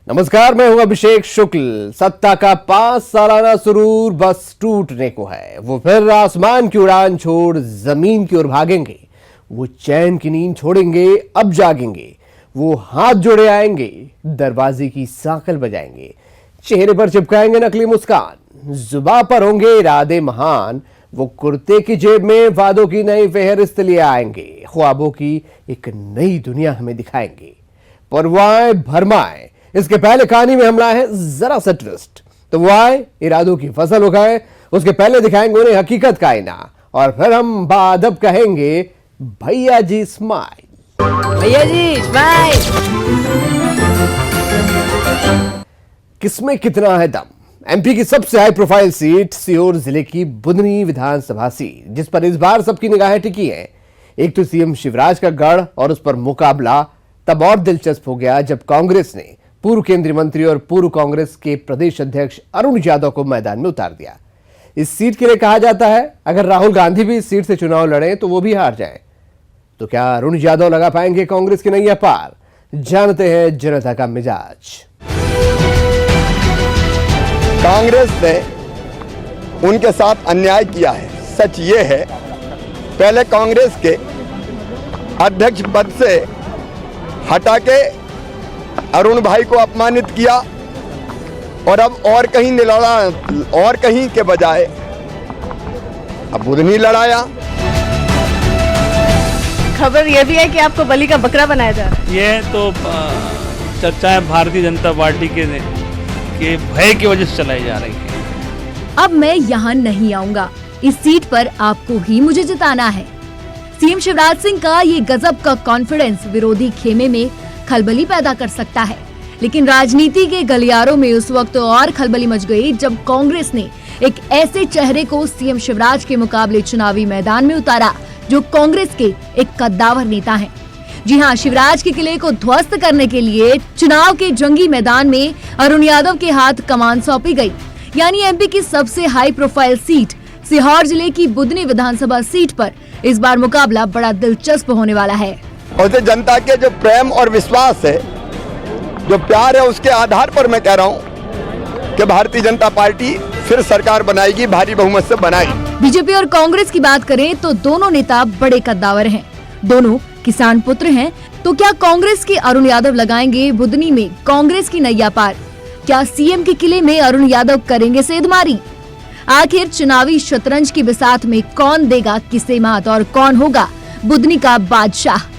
नमस्कार, मैं हूं अभिषेक शुक्ल। सत्ता का 5 सालाना सुरूर बस टूटने को है। वो फिर आसमान की उड़ान छोड़ जमीन की ओर भागेंगे। वो चैन की नींद छोड़ेंगे, अब जागेंगे। वो हाथ जोड़े आएंगे, दरवाजे की सांकल बजाएंगे, चेहरे पर चिपकाएंगे नकली मुस्कान, जुबान पर होंगे इरादे महान। वो कुर्ते की जेब में वादों की नई फेहरिस्त लिए आएंगे, ख्वाबों की एक नई दुनिया हमें दिखाएंगे। परवाएं भरमाएं, इसके पहले कहानी में हमला है जरा सा ट्विस्ट। तो वो आए, इरादों की फसल उगाए, उसके पहले दिखाएंगे उन्हें हकीकत का आईना, और फिर हम बादब कहेंगे भैया जी स्माइल, भैया जी स्माइल। किसमें कितना है दम। एमपी की सबसे हाई प्रोफाइल सीट सीहोर जिले की बुधनी विधानसभा सीट, जिस पर इस बार सबकी निगाहें टिकी हैं। एक तो सीएम शिवराज का गढ़ और उस पर मुकाबला तब और दिलचस्प हो गया जब कांग्रेस ने पूर्व केंद्रीय मंत्री और पूर्व कांग्रेस के प्रदेश अध्यक्ष अरुण यादव को मैदान में उतार दिया। इस सीट के लिए कहा जाता है अगर राहुल गांधी भी इस सीट से चुनाव लड़े तो वो भी हार जाएं। तो क्या अरुण यादव लगा पाएंगे कांग्रेस की नैया पार? जानते हैं जनता का मिजाज। कांग्रेस ने उनके साथ अन्याय किया है। सच ये है, पहले कांग्रेस के अध्यक्ष पद से हटा के अरुण भाई को अपमानित किया, और अब और कहीं लड़ा, और कहीं के बजाय अब बुधनी लड़ाया। खबर यह भी है कि आपको बलि का बकरा बनाया जा रहा है। ये तो चर्चा है भारतीय जनता पार्टी के भय की वजह से चलाई जा रही है। अब मैं यहाँ नहीं आऊंगा, इस सीट पर आपको ही मुझे जिताना है। सीएम शिवराज सिंह का ये गजब का कॉन्फिडेंस विरोधी खेमे में खलबली पैदा कर सकता है, लेकिन राजनीति के गलियारों में उस वक्त और खलबली मच गई जब कांग्रेस ने एक ऐसे चेहरे को सीएम शिवराज के मुकाबले चुनावी मैदान में उतारा जो कांग्रेस के एक कद्दावर नेता हैं। जी हां, शिवराज के किले को ध्वस्त करने के लिए चुनाव के जंगी मैदान में अरुण यादव के हाथ कमान सौंपी गई। यानी एमपी की सबसे हाई प्रोफाइल सीट सीहोर जिले की बुधनी विधानसभा सीट पर इस बार मुकाबला बड़ा दिलचस्प होने वाला है। और जनता के जो प्रेम और विश्वास है, जो प्यार है, उसके आधार पर मैं कह रहा हूँ कि भारतीय जनता पार्टी फिर सरकार बनाएगी, भारी बहुमत से बनाएगी। बीजेपी और कांग्रेस की बात करें तो दोनों नेता बड़े कद्दावर हैं, दोनों किसान पुत्र हैं। तो क्या कांग्रेस के अरुण यादव लगाएंगे बुधनी में कांग्रेस की नैया पार? क्या सीएम के किले में अरुण यादव करेंगे सेंधमारी? आखिर चुनावी शतरंज की बिसात में कौन देगा किसे मात और कौन होगा बुधनी का बादशाह?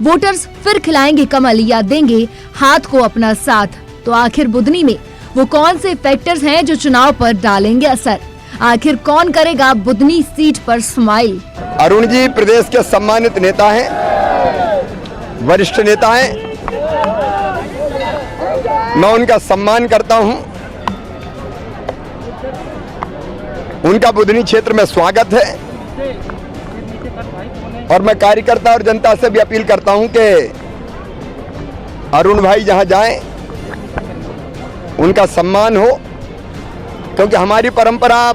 वोटर्स फिर खिलाएंगे कमल या देंगे हाथ को अपना साथ? तो आखिर बुधनी में वो कौन से फैक्टर्स हैं जो चुनाव पर डालेंगे असर? आखिर कौन करेगा बुधनी सीट पर स्माइल? अरुण जी प्रदेश के सम्मानित नेता हैं, वरिष्ठ नेता हैं, मैं उनका सम्मान करता हूं। उनका बुधनी क्षेत्र में स्वागत है, और मैं कार्यकर्ता और जनता से भी अपील करता हूं कि अरुण भाई जहां जाएं उनका सम्मान हो, क्योंकि हमारी परंपरा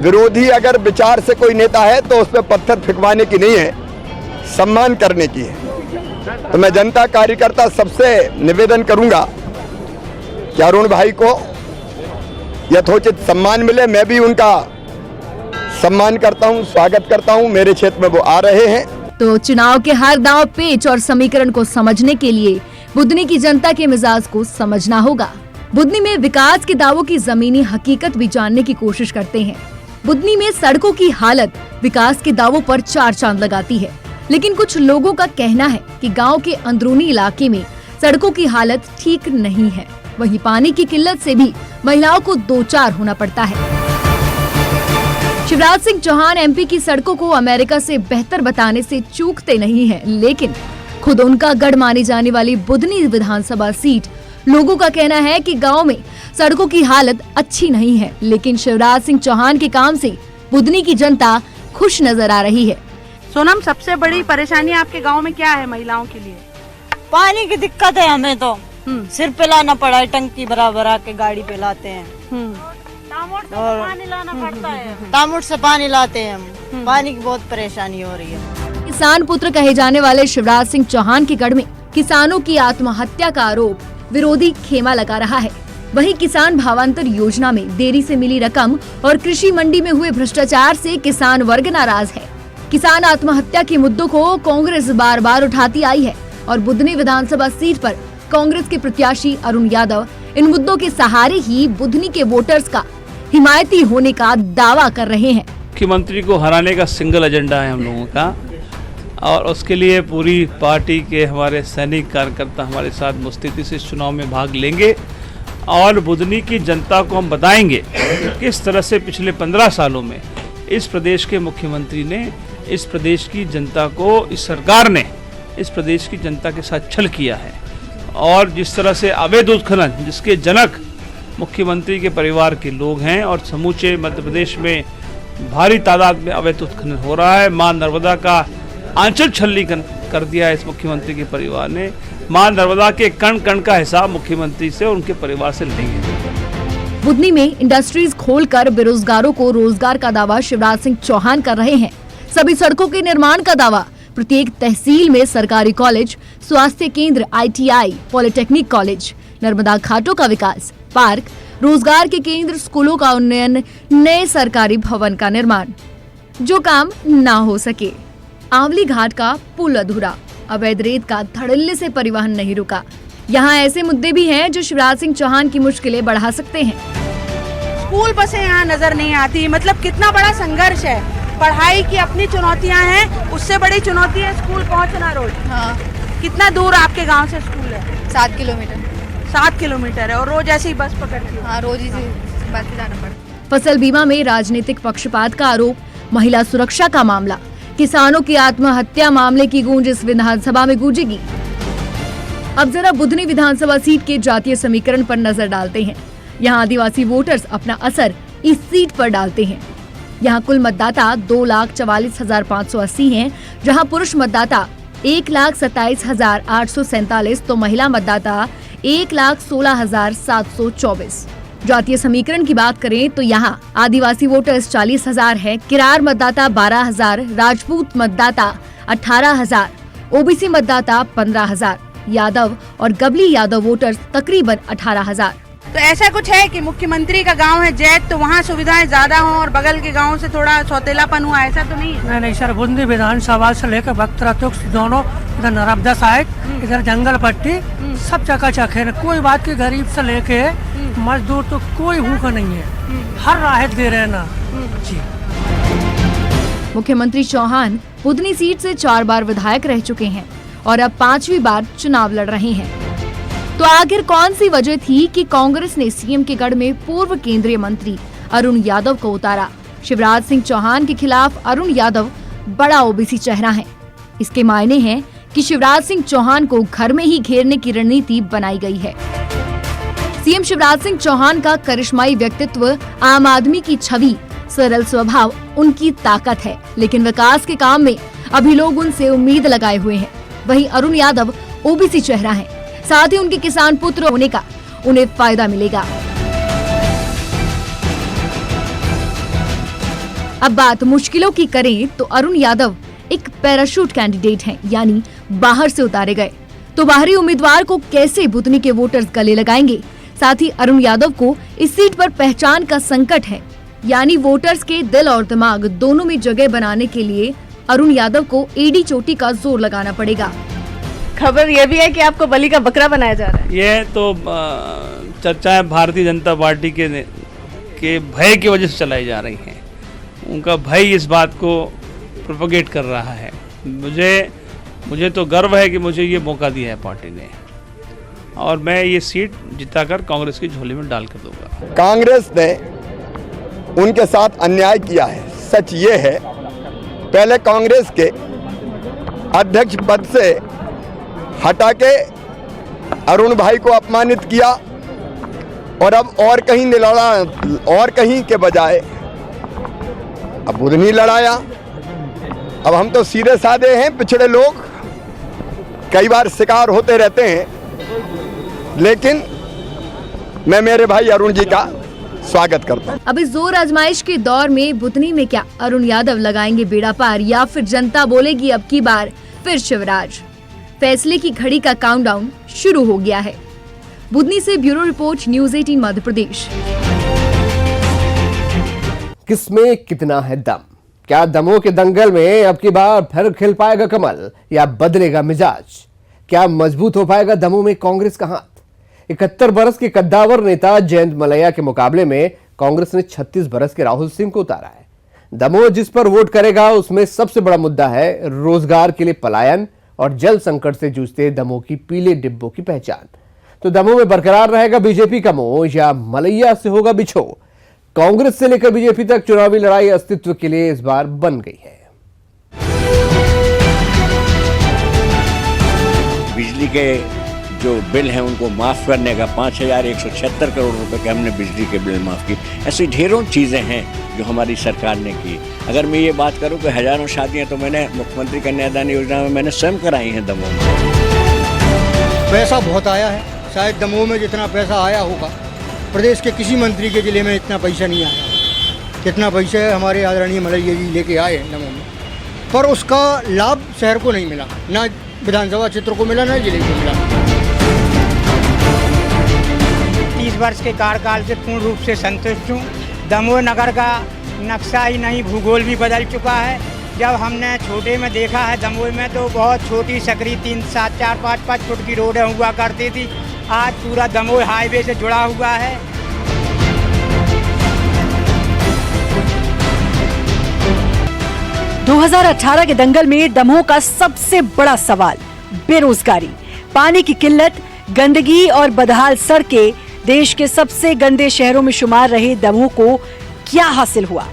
विरोधी अगर विचार से कोई नेता है तो उस पर पत्थर फेंकवाने की नहीं है, सम्मान करने की है। तो मैं जनता कार्यकर्ता सबसे निवेदन करूंगा कि अरुण भाई को यथोचित सम्मान मिले। मैं भी उनका सम्मान करता हूं, स्वागत करता हूं। मेरे क्षेत्र में वो आ रहे हैं। तो चुनाव के हर दांव पेच और समीकरण को समझने के लिए बुधनी की जनता के मिजाज को समझना होगा। बुधनी में विकास के दावों की जमीनी हकीकत भी जानने की कोशिश करते हैं। बुधनी में सड़कों की हालत विकास के दावों पर 4 चांद लगाती है, लेकिन कुछ लोगों का कहना है कि गांव के अंदरूनी इलाके में सड़कों की हालत ठीक नहीं है। वहीं पानी की किल्लत से भी महिलाओं को 2-4 होना पड़ता है। शिवराज सिंह चौहान एमपी की सड़कों को अमेरिका से बेहतर बताने से चूकते नहीं हैं, लेकिन खुद उनका गढ़ मानी जाने वाली बुधनी विधानसभा सीट, लोगों का कहना है कि गांव में सड़कों की हालत अच्छी नहीं है, लेकिन शिवराज सिंह चौहान के काम से बुधनी की जनता खुश नजर आ रही है। सोनम, सबसे बड़ी परेशानी आपके गांव में क्या है महिलाओं के लिए? पानी की दिक्कत है हमें तो। सिर पे लाना पड़ा है, टंकी बराबर आके गाड़ी पे लाते हैं। और पानी लाना पड़ता है, तामुट से पानी लाते हैं हम। पानी की बहुत परेशानी हो रही है। किसान पुत्र कहे जाने वाले शिवराज सिंह चौहान के गढ़ में किसानों की आत्महत्या का आरोप विरोधी खेमा लगा रहा है। वहीं किसान भावांतर योजना में देरी से मिली रकम और कृषि मंडी में हुए भ्रष्टाचार से किसान वर्ग नाराज है। किसान आत्महत्या के मुद्दों को कांग्रेस बार बार उठाती आई है और बुधनी विधानसभा सीट पर कांग्रेस के प्रत्याशी अरुण यादव इन मुद्दों के सहारे ही बुधनी के वोटर्स का हिमायती होने का दावा कर रहे हैं। मुख्यमंत्री को हराने का सिंगल एजेंडा है हम लोगों का, और उसके लिए पूरी पार्टी के हमारे सैनिक कार्यकर्ता हमारे साथ मुस्तैदी से इस चुनाव में भाग लेंगे और बुधनी की जनता को हम बताएंगे किस तरह से पिछले 15 सालों में इस प्रदेश के मुख्यमंत्री ने इस प्रदेश की जनता को, इस सरकार ने इस प्रदेश की जनता के साथ छल किया है। और जिस तरह से अवैध उत्खनन, जिसके जनक मुख्यमंत्री के परिवार के लोग हैं और समूचे मध्य प्रदेश में भारी तादाद में अवैध उत्खनन हो रहा है। मां नर्मदा का आंचल छलनी कर दिया है इस मुख्यमंत्री के परिवार ने। मां नर्मदा के कण कण का हिसाब मुख्यमंत्री से और उनके परिवार से लेंगे। बुधनी में इंडस्ट्रीज खोलकर बेरोजगारों को रोजगार का दावा शिवराज सिंह चौहान कर रहे हैं। सभी सड़कों के निर्माण का दावा, प्रत्येक तहसील में सरकारी कॉलेज, स्वास्थ्य केंद्र, ITI, पॉलिटेक्निक कॉलेज, नर्मदा घाटों का विकास, पार्क, रोजगार के केंद्र, स्कूलों का उन्नयन, नए सरकारी भवन का निर्माण। जो काम ना हो सके, आंवली घाट का पुल अधूरा, अवैध रेत का धड़ल्ले से परिवहन नहीं रुका। यहाँ ऐसे मुद्दे भी हैं जो शिवराज सिंह चौहान की मुश्किलें बढ़ा सकते हैं। स्कूल बसें यहाँ नजर नहीं आती, मतलब कितना बड़ा संघर्ष है। पढ़ाई की अपनी चुनौतियाँ हैं, उससे बड़ी चुनौती है स्कूल पहुँचना रोज। हाँ। कितना दूर आपके गांव से स्कूल है? 7 किलोमीटर। 7 किलोमीटर है और रोज ऐसे ही बस पकड़ती है? हाँ, रोज ही बस से जाना पड़ता। फसल बीमा में राजनीतिक पक्षपात का आरोप, महिला सुरक्षा का मामला, किसानों की आत्महत्या मामले की गूंज इस विधानसभा में गूंजेगी। अब जरा बुधनी विधानसभा सीट के जातीय समीकरण पर नजर डालते हैं। यहाँ आदिवासी वोटर्स अपना असर इस सीट पर डालते हैं। यहाँ कुल मतदाता 2,44,580 हैं, जहाँ पुरुष मतदाता 1,27,847 तो महिला मतदाता 1,16,724। जातीय समीकरण की बात करें तो यहाँ आदिवासी वोटर्स 40,000 है, किरार मतदाता 12,000, राजपूत मतदाता 18,000, ओबीसी मतदाता 15,000, यादव और गबली यादव वोटर्स तकरीबन 18,000। तो ऐसा कुछ है कि मुख्यमंत्री का गांव है जैत, तो वहाँ सुविधाएं ज्यादा हों और बगल के गांव से थोड़ा सौतेलापन हुआ, ऐसा तो नहीं है? नहीं सर, बुंदी विधानसभा से लेकर बख्तरा तक दोनों, इधर नर्मदा साइड, इधर जंगल पट्टी, सब चकाचक है। कोई बात की गरीब से लेके मजदूर तो कोई भूखा नहीं है, हर राहत दे रहे हैं ना जी। मुख्यमंत्री चौहान बुधनी सीट से 4 बार विधायक रह चुके हैं और अब 5वीं बार चुनाव लड़ रहे हैं। तो आखिर कौन सी वजह थी कि कांग्रेस ने सीएम के गढ़ में पूर्व केंद्रीय मंत्री अरुण यादव को उतारा? शिवराज सिंह चौहान के खिलाफ अरुण यादव बड़ा ओबीसी चेहरा है। इसके मायने हैं कि शिवराज सिंह चौहान को घर में ही घेरने की रणनीति बनाई गई है। सीएम शिवराज सिंह चौहान का करिश्माई व्यक्तित्व, आम आदमी की छवि, सरल स्वभाव उनकी ताकत है, लेकिन विकास के काम में अभी लोग उनसे उम्मीद लगाए हुए हैं। वहीं अरुण यादव ओबीसी चेहरा है, साथ ही उनके किसान पुत्र होने का उन्हें फायदा मिलेगा। अब बात मुश्किलों की करें तो अरुण यादव एक पैराशूट कैंडिडेट हैं, यानी बाहर से उतारे गए। तो बाहरी उम्मीदवार को कैसे बुधनी के वोटर्स गले लगाएंगे? साथ ही अरुण यादव को इस सीट पर पहचान का संकट है, यानी वोटर्स के दिल और दिमाग दोनों में जगह बनाने के लिए अरुण यादव को एडी चोटी का जोर लगाना पड़ेगा। खबर यह भी है कि आपको बलि का बकरा बनाया जा रहा है। ये तो चर्चाएं भारतीय जनता पार्टी के भय की वजह से चलाई जा रही हैं। उनका भय इस बात को प्रोपगेट कर रहा है। मुझे तो गर्व है कि मुझे ये मौका दिया है पार्टी ने, और मैं ये सीट जिताकर कांग्रेस की झोली में डाल कर दूंगा। कांग्रेस ने उनके साथ अन्याय किया है, सच ये है। पहले कांग्रेस के अध्यक्ष पद से हटा के अरुण भाई को अपमानित किया, और अब और कहीं लड़ा, और कहीं के बजाय अब बुधनी लड़ाया। अब हम तो सीधे साधे हैं, पिछड़े लोग कई बार शिकार होते रहते हैं, लेकिन मैं मेरे भाई अरुण जी का स्वागत करता हूं। अब इस जोर आजमाइश के दौर में बुधनी में क्या अरुण यादव लगाएंगे बेड़ा पार, या फिर जनता बोलेगी अब की बार फिर शिवराज? फैसले की घड़ी का काउंटडाउन शुरू हो गया है। बुधनी से bureau report, news 18 Madhya Pradesh. किसमें कितना है दम? क्या दमों के दंगल में अब की बार फिर खिल पाएगा कमल या बदलेगा मिजाज? क्या मजबूत हो पाएगा दमों में कांग्रेस का हाथ? 71 बरस के कद्दावर नेता जयंत मलैया के मुकाबले में कांग्रेस ने 36 बरस के राहुल सिंह को उतारा है। दमोह जिस पर वोट करेगा उसमें सबसे बड़ा मुद्दा है रोजगार के लिए पलायन और जल संकट से जूझते दमोह की पीले डिब्बों की पहचान। तो दमोह में बरकरार रहेगा बीजेपी का मोह या मलैया से होगा बिछो? कांग्रेस से लेकर बीजेपी तक चुनावी लड़ाई अस्तित्व के लिए इस बार बन गई है। बिजली के जो बिल हैं उनको माफ़ करने का 5,176 करोड़ रुपए के हमने बिजली के बिल माफ़ की। ऐसी ढेरों चीज़ें हैं जो हमारी सरकार ने की। अगर मैं ये बात करूं कि हज़ारों शादियां तो मैंने मुख्यमंत्री कन्यादान योजना में मैंने स्वयं कराई हैं दमोह में। पैसा बहुत आया है, शायद दमोह में जितना पैसा आया होगा प्रदेश के किसी मंत्री के जिले में इतना पैसा नहीं आया। कितना पैसा हमारे आदरणीय मलैया जी लेके आए हैं दमोह में, पर उसका लाभ शहर को नहीं मिला, ना विधानसभा क्षेत्र को मिला, ना जिले को मिला। 30 वर्ष के कार्यकाल से पूर्ण रूप से संतुष्ट हूँ। दमोह नगर का नक्शा ही नहीं भूगोल भी बदल चुका है। जब हमने छोटे में देखा है दमोह में तो बहुत छोटी सकरी 3, 7, 4, 5 फुट की रोडें हुआ करती थी। आज पूरा दमोह हाईवे से जुड़ा हुआ है। दो 2018 के दंगल में दमोह का सबसे बड़ा सवाल बेरोजगारी, पानी की किल्लत, गंदगी और बदहाल सड़कें। देश के सबसे गंदे शहरों में शुमार रहे दमोह को क्या हासिल हुआ?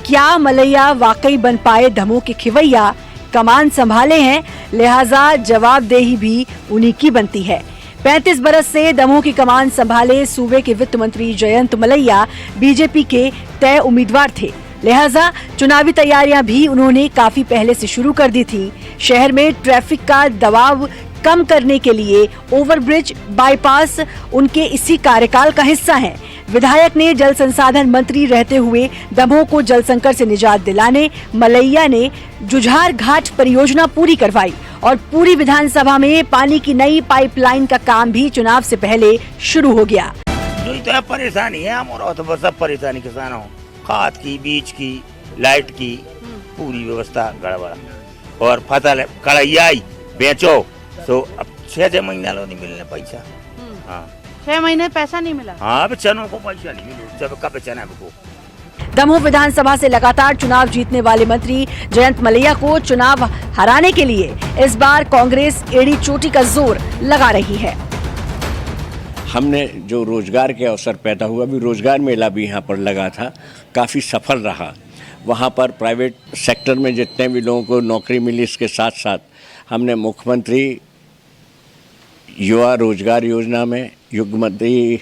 क्या मलैया वाकई बन पाए दमोह के खिवैया? कमान संभाले हैं, लिहाजा जवाबदेही भी उन्हीं की बनती है। 35 बरस से दमोह की कमान संभाले सूबे के वित्त मंत्री जयंत मलैया बीजेपी के तय उम्मीदवार थे, लिहाजा चुनावी तैयारियां भी उन्होंने काफी पहले से शुरू कर दी थी। शहर में ट्रैफिक का दबाव कम करने के लिए ओवरब्रिज, बाईपास उनके इसी कार्यकाल का हिस्सा हैं। विधायक ने जल संसाधन मंत्री रहते हुए दमोह को जल संकट से निजात दिलाने मलैया ने जुझार घाट परियोजना पूरी करवाई और पूरी विधानसभा में पानी की नई पाइपलाइन का काम भी चुनाव से पहले शुरू हो गया। जो तो परेशानी है हमारा, तो सब परेशानी किसानों, खाद की, बीज की, लाइट की पूरी व्यवस्था गड़बड़ और फसल कड़ाई बेचो तो अब 6 महीना लो नहीं मिलने पैसा। हाँ 6 महीने पैसा नहीं मिला। हाँ चनों को पैसा नहीं मिला, जब कब चना को। दमोह विधानसभा से लगातार चुनाव जीतने वाले मंत्री जयंत मलैया को चुनाव हराने के लिए इस बार कांग्रेस एड़ी चोटी का जोर लगा रही है। हमने जो रोजगार के अवसर पैदा हुआ, भी रोजगार मेला भी यहाँ पर लगा था, काफ़ी सफल रहा। वहाँ पर प्राइवेट सेक्टर में जितने भी लोगों को नौकरी मिली, इसके साथ साथ हमने मुख्यमंत्री युवा रोजगार योजना में, युगमंत्री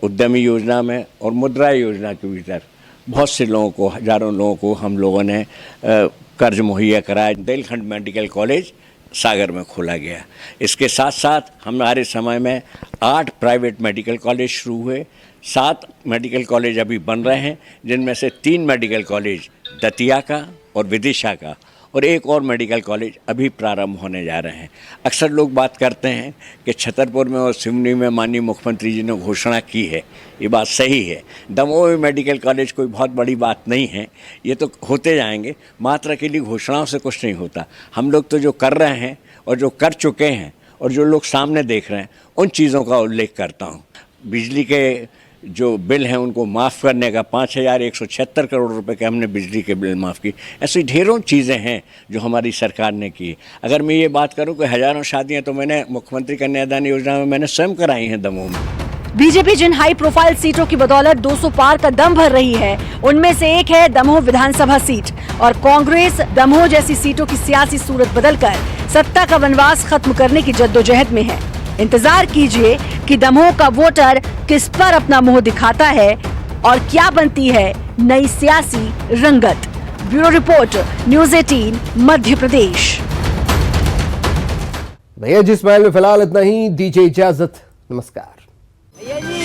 उद्यमी योजना में और मुद्रा योजना के भीतर बहुत से लोगों को, हजारों लोगों को हम लोगों ने कर्ज मुहैया कराया। बुंदेलखंड मेडिकल कॉलेज सागर में खोला गया। इसके साथ साथ हमारे समय में 8 प्राइवेट मेडिकल कॉलेज शुरू हुए, 7 मेडिकल कॉलेज अभी बन रहे हैं, जिनमें से 3 मेडिकल कॉलेज दतिया का और विदिशा का और एक और मेडिकल कॉलेज अभी प्रारंभ होने जा रहे हैं। अक्सर लोग बात करते हैं कि छतरपुर में और सिवनी में माननीय मुख्यमंत्री जी ने घोषणा की है, ये बात सही है। दमोह में मेडिकल कॉलेज कोई बहुत बड़ी बात नहीं है, ये तो होते जाएंगे। मात्र के लिए घोषणाओं से कुछ नहीं होता। हम लोग तो जो कर रहे हैं और जो कर चुके हैं और जो लोग सामने देख रहे हैं, उन चीज़ों का उल्लेख करता हूँ। बिजली के जो बिल हैं उनको माफ़ करने का 5,176 करोड़ रुपए के हमने बिजली के बिल माफ़ की। ऐसी ढेरों चीज़ें हैं जो हमारी सरकार ने की। अगर मैं ये बात करूं कि हज़ारों शादियां तो मैंने मुख्यमंत्री कन्यादान योजना में मैंने स्वयं कराई हैं दमोह में। बीजेपी जिन हाई प्रोफाइल सीटों की बदौलत 200 पार का दम भर रही है, उनमें से एक है दमोह विधानसभा सीट और कांग्रेस दमोह जैसी सीटों की सियासी सूरत बदलकर सत्ता का वनवास खत्म करने की जद्दोजहद में है। इंतजार कीजिए कि दमोह का वोटर किस पर अपना मुंह दिखाता है और क्या बनती है नई सियासी रंगत। Bureau report, news 18 Madhya Pradesh. भैया जिस महल में फिलहाल इतना ही, दीजिए इजाजत, नमस्कार। भैया जी